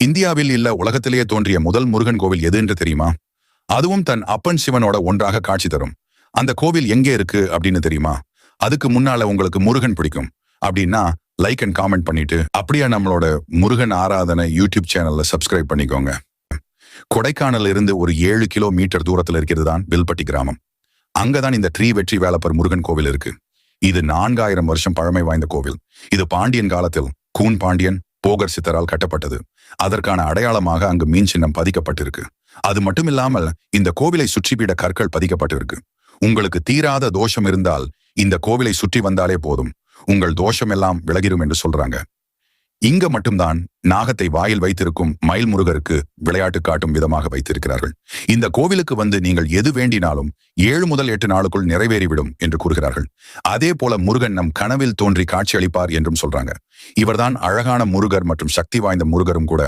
இந்தியாவில் இல்ல உலகத்திலேயே தோன்றிய முதல் முருகன் கோவில் எது என்று தெரியுமா? அதுவும் தன் அப்பன் சிவனோட ஒன்றாக காட்சி தரும். அந்த கோவில் எங்கே இருக்கு அப்படின்னு தெரியுமா? அதுக்கு முன்னால உங்களுக்கு முருகன் பிடிக்கும் அப்படின்னா லைக் அண்ட் காமெண்ட் பண்ணிட்டு அப்படியே நம்மளோட முருகன் ஆராதனை யூடியூப் சேனல்ல சப்ஸ்கிரைப் பண்ணிக்கோங்க. கொடைக்கானல் இருந்து ஒரு 7 கிலோமீட்டர் தூரத்துல இருக்கிறது தான் வில்பட்டி கிராமம். அங்கதான் இந்த ட்ரீ வெற்றி வேலப்பர் முருகன் கோவில் இருக்கு. இது 4000 வருஷம் பழமை வாய்ந்த கோவில். இது பாண்டியன் காலத்தில் கூன் பாண்டியன் போகர் சித்தரால் கட்டப்பட்டது. அதற்கான அடையாளமாக அங்கு மீன் சின்னம் பதிக்கப்பட்டிருக்கு. அது மட்டுமில்லாமல் இந்த கோவிலை சுற்றிவிட கற்கள் பதிக்கப்பட்டிருக்கு. உங்களுக்கு தீராத தோஷம் இருந்தால் இந்த கோவிலை சுற்றி வந்தாலே போதும், உங்கள் தோஷம் எல்லாம் விலகிரும் என்று சொல்றாங்க. இங்க மட்டும்தான் நாகத்தை வாயில் வைத்திருக்கும் மயில் முருகருக்கு விளையாட்டு காட்டும் விதமாக வைத்திருக்கிறார்கள். இந்த கோவிலுக்கு வந்து நீங்கள் எது வேண்டினாலும் 7 முதல் 8 நாளுக்குள் நிறைவேறிவிடும் என்று கூறுகிறார்கள். அதே போல முருகன் நம் கனவில் தோன்றி காட்சி அளிப்பார் என்றும் சொல்றாங்க. இவர்தான் அழகான முருகர் மற்றும் சக்தி வாய்ந்த முருகரும் கூட.